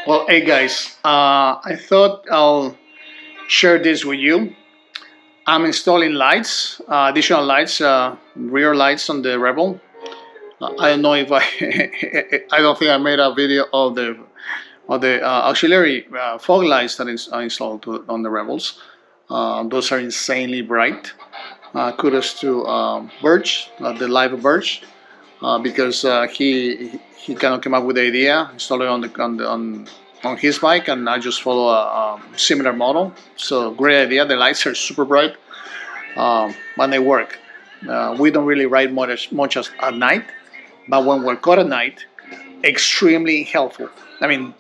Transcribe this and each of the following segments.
Well, hey guys, I thought I'll share this with you. I'm installing lights, additional lights, rear lights on the Rebel. I don't know if I, I don't think I made a video of the auxiliary fog lights that is installed on the Rebels. Those are insanely bright. Kudos to Birch, the live Birch, because he kind of came up with the idea, installed it on his bike, and I just follow a similar model. So great idea. The lights are super bright, and they work. We don't really ride much at night, but when we're caught at night, extremely helpful. I mean,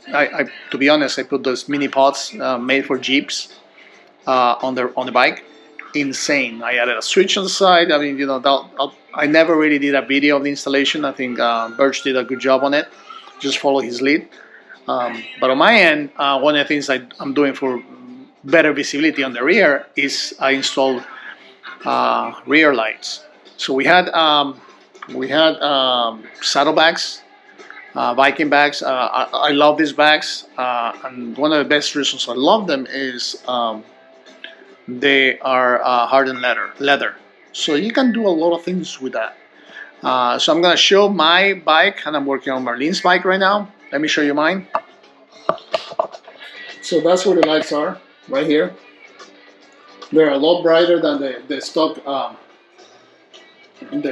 to be honest, I put those mini pods made for Jeeps on the bike. Insane. I added a switch on the side. I mean, I never really did a video of the installation. I think Birch did a good job on it. Just follow his lead. But on my end, one of the things I'm doing for better visibility on the rear is I installed rear lights. So we had saddlebags, biking bags. I love these bags, and one of the best reasons I love them is they are hardened leather. So you can do a lot of things with that. So I'm gonna show my bike, and I'm working on Marlene's bike right now. Let me show you mine. So that's where the lights are, right here. They're a lot brighter than the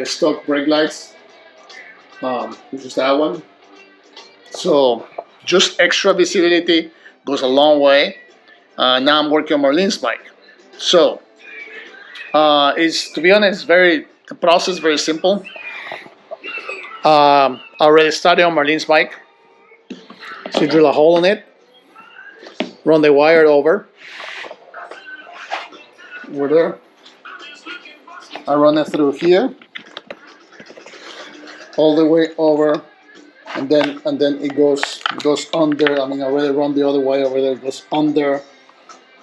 stock brake lights, which is that one. So just extra visibility goes a long way. Now I'm working on Marlene's bike. So it's, to be honest, the process very simple. I already started on Marlene's bike. So you drill a hole in it, run the wire over there. I run it through here, all the way over, and then it goes under. I mean, I already run the other wire over there. It goes under,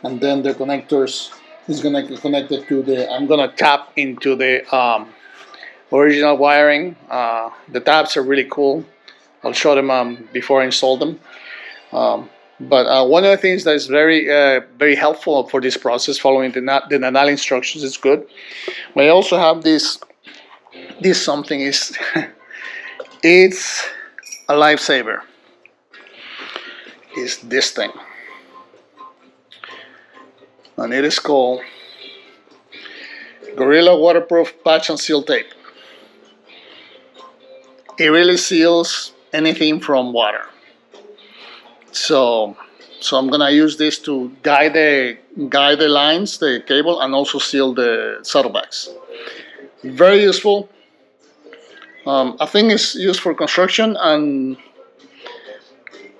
and then the connectors is gonna get connected to the. I'm gonna tap into the original wiring. The taps are really cool. I'll show them before I install them. But one of the things that is very helpful for this process, following the Denali instructions, is good. But I also have this something is it's a lifesaver. Is this thing, and it is called Gorilla Waterproof Patch and Seal Tape. It really seals anything from water. So I'm gonna use this to guide the lines, the cable, and also seal the saddlebags. Very useful. I think it's used for construction and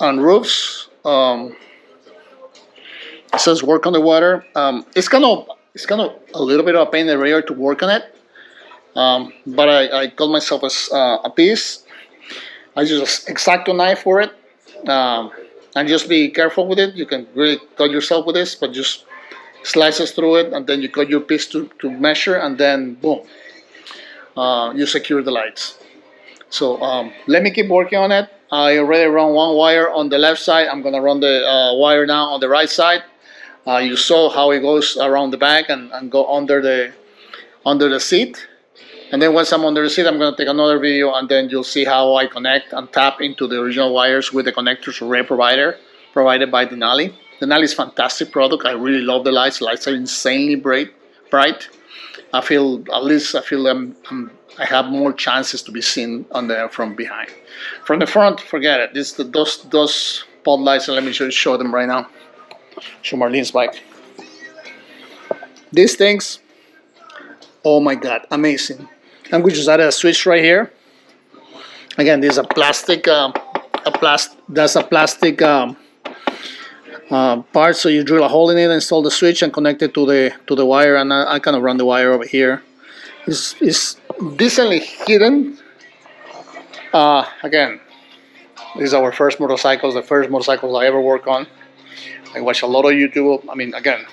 roofs. It says work on the water. It's kind of a little bit of a pain in the rear to work on it. But I got myself a piece. I use an X-Acto knife for it. And just be careful with it. You can really cut yourself with this, but just slices through it, and then you cut your piece to measure, and then boom, you secure the lights. So let me keep working on it. I already run one wire on the left side. I'm gonna run the wire now on the right side. You saw how it goes around the back and go under the seat. And then once I'm under the seat, I'm going to take another video, and then you'll see how I connect and tap into the original wires with the connectors array provided by Denali. Denali is a fantastic product. I really love the lights. The lights are insanely bright. I feel I have more chances to be seen from behind. From the front, forget it. Those pod lights, and let me show them right now. Show Marlene's bike. These things, oh my God, amazing. And we just added a switch right here. Again, this is a plastic, that's a plastic part. So you drill a hole in it, install the switch, and connect it to the wire. And I kind of run the wire over here. It's decently hidden. Again, this is our first motorcycles, the first motorcycles I ever work on. I watch a lot of YouTube. I mean, again,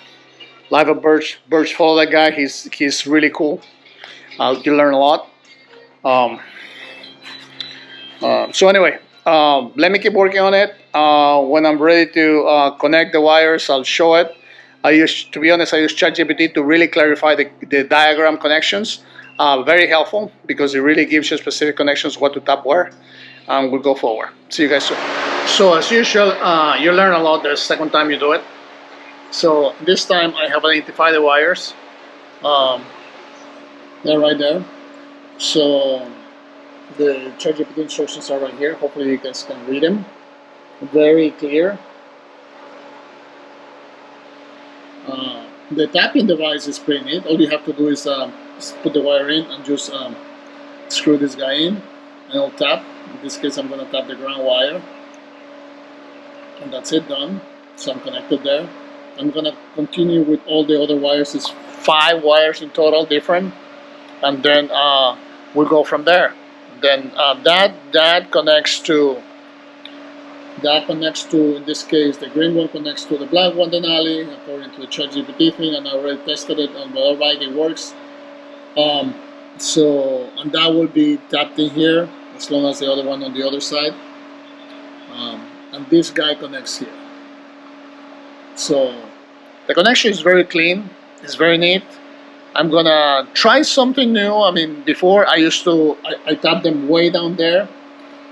live at Birch, follow that guy. He's really cool. You learn a lot. So anyway, let me keep working on it. When I'm ready to connect the wires, I'll show it. To be honest, I use ChatGPT to really clarify the diagram connections. Very helpful because it really gives you specific connections, what to tap where, and we'll go forward. See you guys soon. So as usual, you learn a lot the second time you do it. So this time I have identified the wires. Um, they're right there. So the ChatGPT instructions are right here. Hopefully you guys can read them. Very clear. The tapping device is pretty neat. All you have to do is put the wire in and just screw this guy in and it'll tap. In this case I'm going to tap the ground wire and that's it, done. So I'm connected there. I'm going to continue with all the other wires. It's 5 wires in total different, and then we'll go from there. Then that connects to in this case the green one connects to the black one, Denali, according to the ChatGPT thing, and I already tested it on the right, it works. So and that will be tapped in here as long as the other one on the other side, and this guy connects here. So the connection is very clean, it's very neat. I'm gonna try something new. I mean, before I used to I tapped them way down there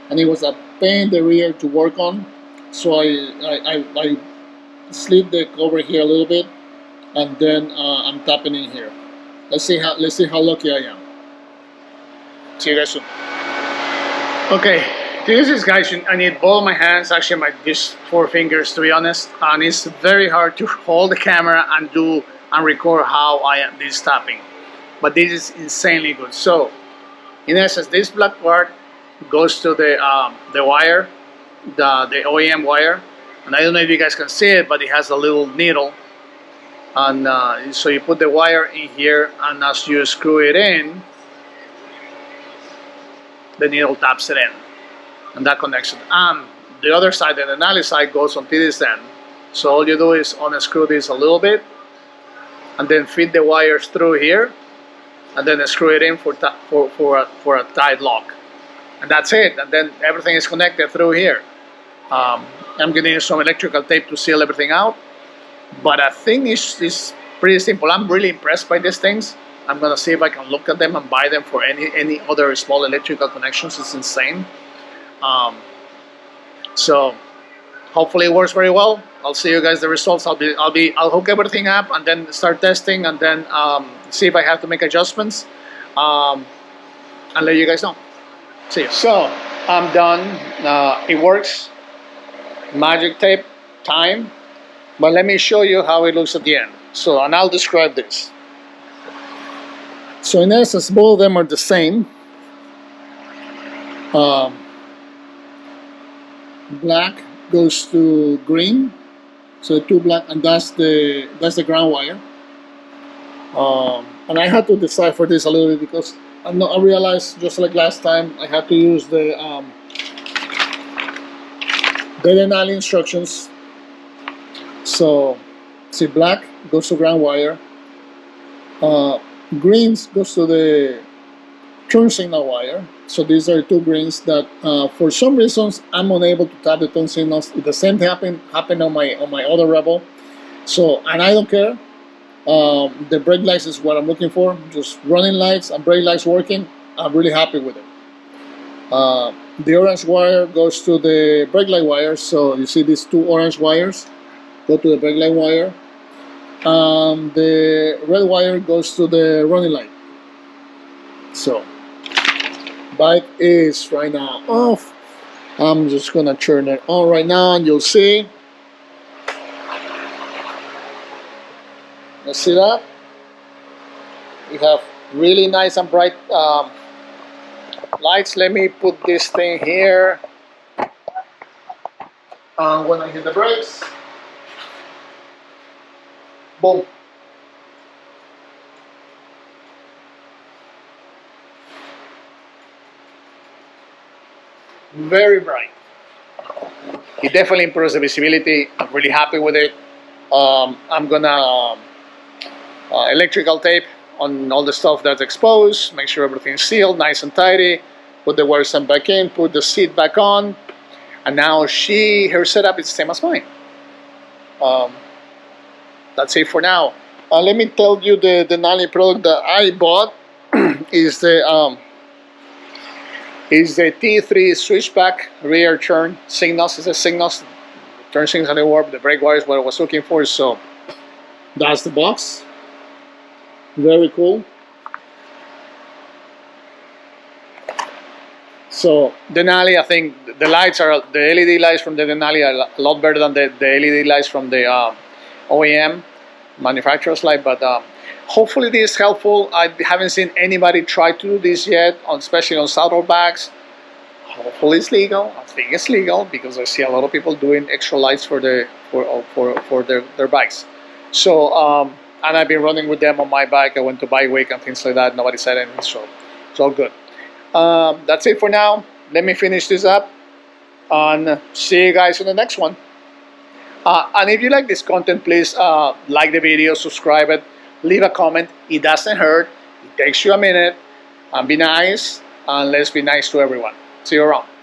and it was a pain in the rear to work on, so I slid the cover here a little bit and then I'm tapping in here. Let's see how lucky I am. See you guys soon. Okay, this is, guys, I need both my hands, actually these 4 fingers to be honest, and it's very hard to hold the camera and record how I am this tapping, but this is insanely good. So in essence, this black part goes to the wire, the OEM wire, and I don't know if you guys can see it, but it has a little needle, and so you put the wire in here, and as you screw it in, the needle taps it in, and that connects it. And the other side, the Denali side, goes onto this end. So all you do is unscrew this a little bit, and then feed the wires through here, and then screw it in for a tight lock. And that's it, and then everything is connected through here. I'm getting use some electrical tape to seal everything out, but I think it's pretty simple. I'm really impressed by these things. I'm gonna see if I can look at them and buy them for any other small electrical connections. It's insane. So hopefully it works very well. I'll see you guys the results. I'll hook everything up and then start testing, and then see if I have to make adjustments, and let you guys know. See you. So I'm done. It works. Magic tape time. But let me show you how it looks at the end. So, and I'll describe this. So in essence, both of them are the same. Black goes to green. So 2 black, and that's the ground wire. And I had to decipher this a little bit because I realized, just like last time, I had to use the Denali instructions. So see, black goes to ground wire, greens goes to the turn signal wire. So these are 2 greens that for some reasons I'm unable to tap the turn signals. The same happened on my other Rebel. So, and I don't care. The brake lights is what I'm looking for. Just running lights and brake lights working. I'm really happy with it. The orange wire goes to the brake light wire. So you see these 2 orange wires go to the brake light wire. The red wire goes to the running light. So bike is right now off. I'm just gonna turn it on right now, and you'll see. Let's see that. We have really nice and bright lights. Let me put this thing here. When I hit the brakes, boom. Very bright. It definitely improves the visibility. I'm really happy with it. I'm gonna electrical tape on all the stuff that's exposed, make sure everything's sealed, nice and tidy, put the wires back in, put the seat back on, and now her setup is the same as mine. Um, that's it for now. Let me tell you the Denali product that I bought is the T3 switchback rear turn signals. It's a signals, turn signals on the warp, the brake wire is what I was looking for. So that's the box. Very cool. So Denali, I think the lights are, the LED lights from the Denali are a lot better than the LED lights from the OEM manufacturer's light. But hopefully this is helpful. I haven't seen anybody try to do this yet, especially on saddlebags. Hopefully it's legal. I think it's legal because I see a lot of people doing extra lights for their bikes. So and I've been running with them on my bike. I went to Bike Week and things like that. Nobody said anything, so it's all good. That's it for now. Let me finish this up and see you guys in the next one. And if you like this content, please like the video, subscribe it, leave a comment. It doesn't hurt. It takes you a minute. And be nice, and let's be nice to everyone. See you around.